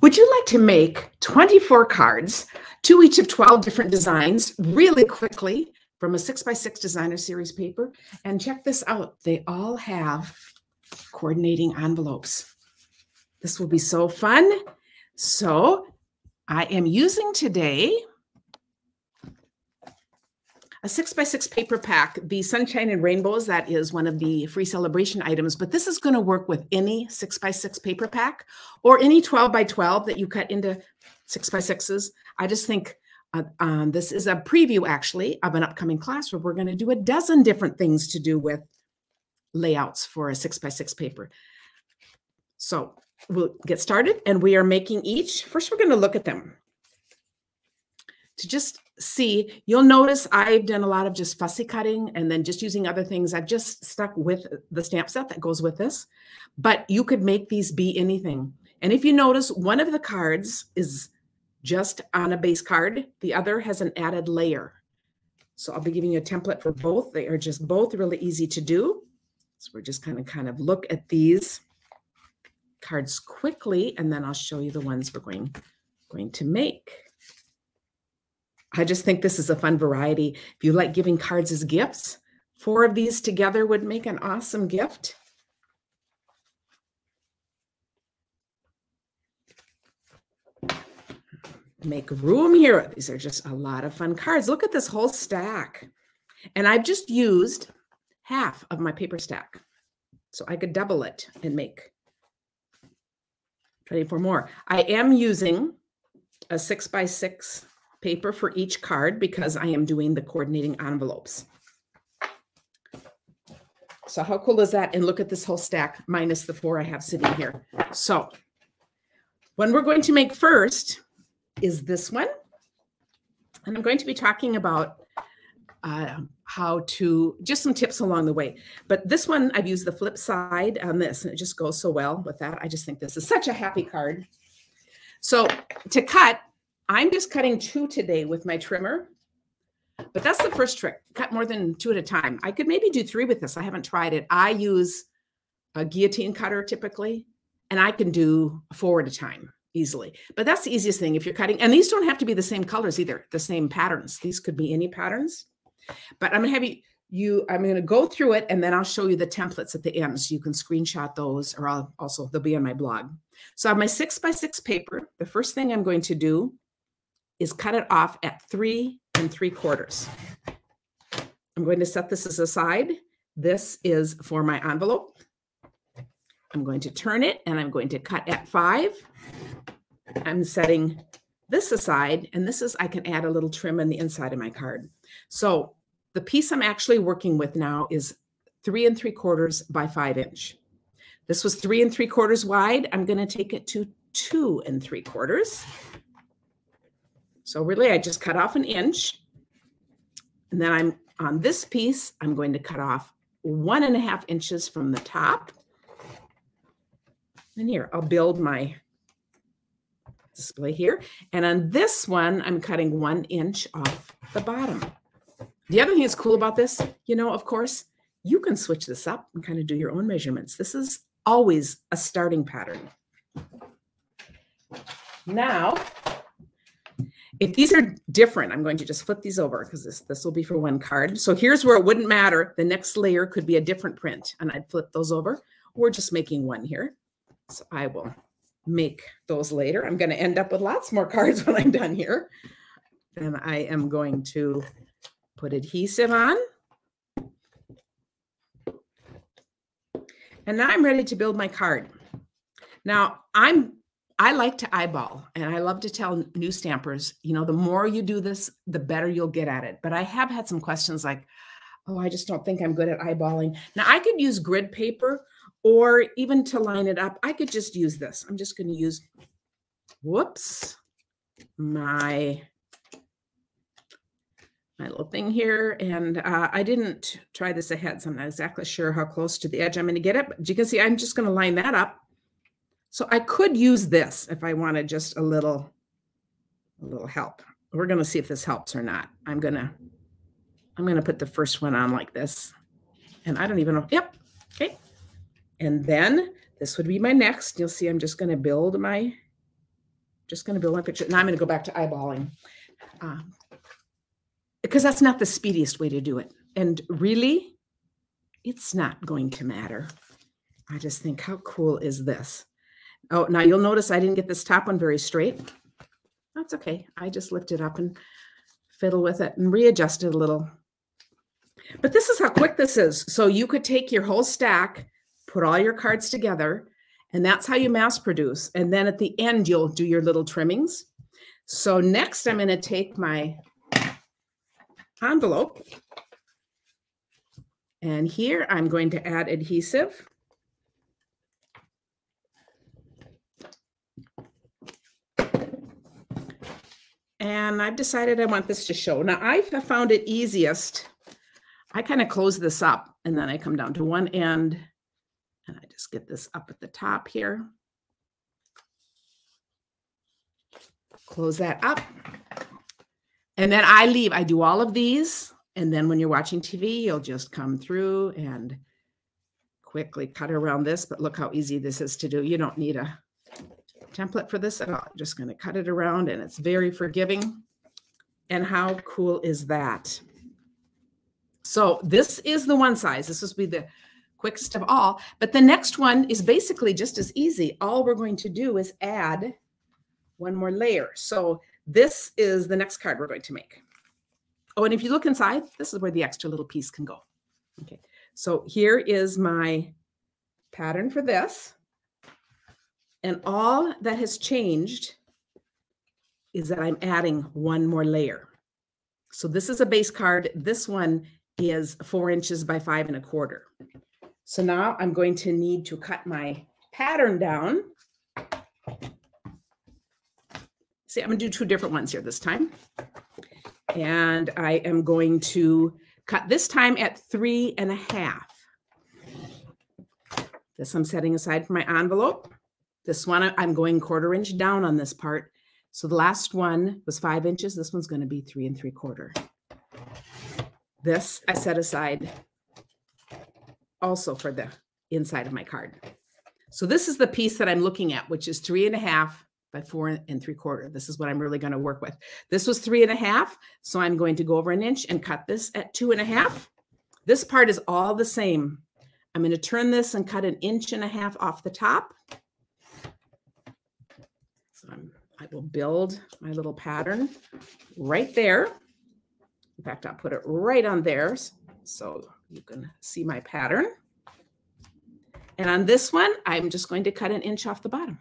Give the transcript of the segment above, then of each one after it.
Would you like to make 24 cards, 2 each of 12 different designs, really quickly from a 6x6 designer series paper? And check this out. They all have coordinating envelopes. This will be so fun. So I am using today a 6x6 paper pack, the Sunshine and Rainbows. That is one of the free celebration items, but this is going to work with any 6x6 paper pack or any 12x12 that you cut into 6x6s. I just think this is a preview actually of an upcoming class where we're going to do a dozen different things to do with layouts for a 6x6 paper. So we'll get started, and we are making each. First, we're going to look at them to just see. You'll notice I've done a lot of just fussy cutting and then just using other things. I've just stuck with the stamp set that goes with this, but you could make these be anything. And if you notice, one of the cards is just on a base card. The other has an added layer. So I'll be giving you a template for both. They are just both really easy to do. So we're just going to kind of look at these cards quickly, and then I'll show you the ones we're going to make. I just think this is a fun variety. If you like giving cards as gifts, 4 of these together would make an awesome gift. Make room here. These are just a lot of fun cards. Look at this whole stack. And I've just used half of my paper stack. So I could double it and make 24 more. I am using a 6x6 paper for each card because I am doing the coordinating envelopes. So how cool is that? And look at this whole stack minus the 4 I have sitting here. So one we're going to make first is this one. And I'm going to be talking about how to, just some tips along the way. But this one, I've used the flip side on this, and it just goes so well with that. I just think this is such a happy card. So to cut, I'm just cutting 2 today with my trimmer, but that's the first trick. Cut more than 2 at a time. I could maybe do 3 with this. I haven't tried it. I use a guillotine cutter typically, and I can do 4 at a time easily. But that's the easiest thing if you're cutting. And these don't have to be the same colors either, the same patterns. These could be any patterns. But I'm going to have I'm going to go through it, and then I'll show you the templates at the end so you can screenshot those, or they'll be on my blog. So I have my 6x6 paper. The first thing I'm going to do is cut it off at 3 3/4. I'm going to set this as a side. This is for my envelope. I'm going to turn it, and I'm going to cut at 5. I'm setting this aside, and this is, I can add a little trim on the inside of my card. So the piece I'm actually working with now is 3 3/4 by 5 inch. This was 3 3/4 wide. I'm going to take it to 2 3/4. So really, I just cut off 1 inch. And then I'm on this piece, I'm going to cut off 1.5 inches from the top. And here, I'll build my display here. And on this one, I'm cutting 1 inch off the bottom. The other thing that's cool about this, of course, you can switch this up and kind of do your own measurements. This is always a starting pattern. Now, if these are different, I'm going to just flip these over because this will be for one card. So here's where it wouldn't matter. The next layer could be a different print, and I'd flip those over. We're just making one here. So I will make those later. I'm going to end up with lots more cards when I'm done here. Then I am going to put adhesive on. And now I'm ready to build my card. Now I like to eyeball, and I love to tell new stampers, the more you do this, the better you'll get at it. But I have had some questions like, oh, I just don't think I'm good at eyeballing. Now I could use grid paper, or even to line it up, I could just use this. I'm just going to use, my little thing here. And I didn't try this ahead, so I'm not exactly sure how close to the edge I'm going to get it. But you can see I'm just going to line that up. So I could use this if I wanted just a little help. We're going to see if this helps or not. I'm going to put the first one on like this. And I don't even know. Yep. Okay. And then this would be my next. You'll see I'm just going to build my just going to build one picture. Now I'm going to go back to eyeballing because that's not the speediest way to do it. And really, it's not going to matter. I just think, how cool is this? Oh, now you'll notice I didn't get this top one very straight. That's okay. I just lift it up and fiddle with it and readjust it a little. But this is how quick this is. So you could take your whole stack, put all your cards together, and that's how you mass produce. And then at the end, you'll do your little trimmings. So next, I'm going to take my envelope. And here, I'm going to add adhesive. And I've decided I want this to show. Now, I have found it easiest. I kind of close this up, and then I come down to one end. And I just get this up at the top here. Close that up. And then I do all of these. And then when you're watching TV, you'll just come through and quickly cut around this. But look how easy this is to do. You don't need a template for this at all. I'm just going to cut it around, and it's very forgiving. And how cool is that? So this is the one size. This will be the quickest of all, but the next one is basically just as easy. All we're going to do is add one more layer. So this is the next card we're going to make. Oh, and if you look inside, this is where the extra little piece can go. Okay, so here is my pattern for this. And all that has changed is that I'm adding one more layer. So this is a base card. This one is 4 inches by 5 1/4. So now I'm going to need to cut my pattern down. See, I'm going to do 2 different ones here this time. And I am going to cut this time at 3 1/2. This I'm setting aside for my envelope. This one, I'm going 1/4 inch down on this part. So the last one was 5 inches. This one's going to be 3 3/4. This I set aside also for the inside of my card. So this is the piece that I'm looking at, which is 3 1/2 by 4 3/4. This is what I'm really going to work with. This was 3 1/2. So I'm going to go over 1 inch and cut this at 2 1/2. This part is all the same. I'm going to turn this and cut 1 1/2 inches off the top. So I will build my little pattern right there. In fact, I'll put it right on there so you can see my pattern. And on this one, I'm just going to cut 1 inch off the bottom.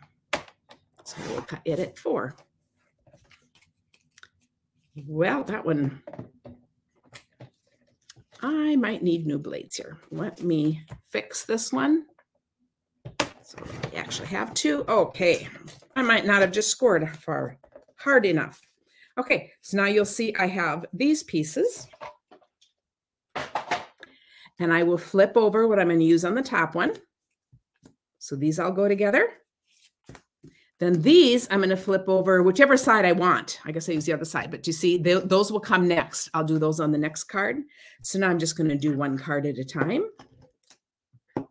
So we'll cut it at 4. Well, that one, I might need new blades here. Let me fix this one. So I actually have 2. Okay, I might not have just scored hard enough. Okay, so now you'll see I have these pieces. And I will flip over what I'm going to use on the top one. So these all go together. Then these, I'm going to flip over whichever side I want. I guess I use the other side, but you see, those will come next. I'll do those on the next card. So now I'm just going to do one card at a time. I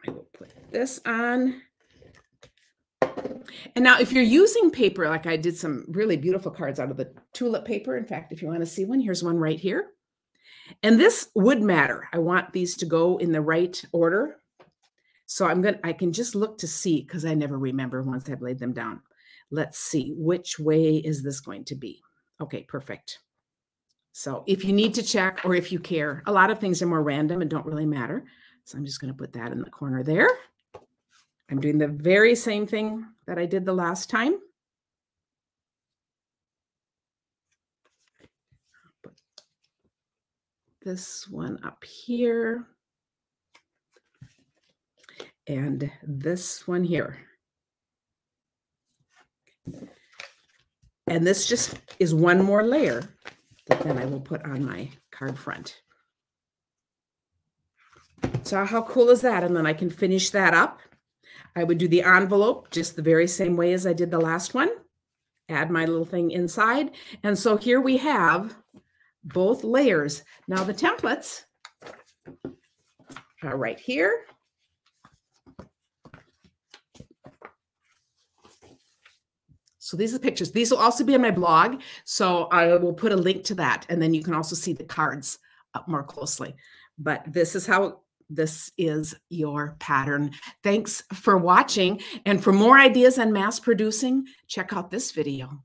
will put this on. And now if you're using paper, like I did some really beautiful cards out of the tulip paper. In fact, if you want to see one, here's one right here. And this would matter. I want these to go in the right order. So I can just look to see, because I never remember once I've laid them down. Let's see, which way is this going to be? Okay, perfect. So if you need to check, or if you care, a lot of things are more random and don't really matter. So I'm just going to put that in the corner there. I'm doing the very same thing that I did the last time. Put this one up here. And this one here. And this just is one more layer that then I will put on my card front. So how cool is that? And then I can finish that up. I would do the envelope just the very same way as I did the last one. Add my little thing inside. And so here we have both layers. Now the templates are right here. So these are pictures. These will also be on my blog. So I will put a link to that. And then you can also see the cards up more closely. But this is your pattern. Thanks for watching. And for more ideas on mass producing, check out this video.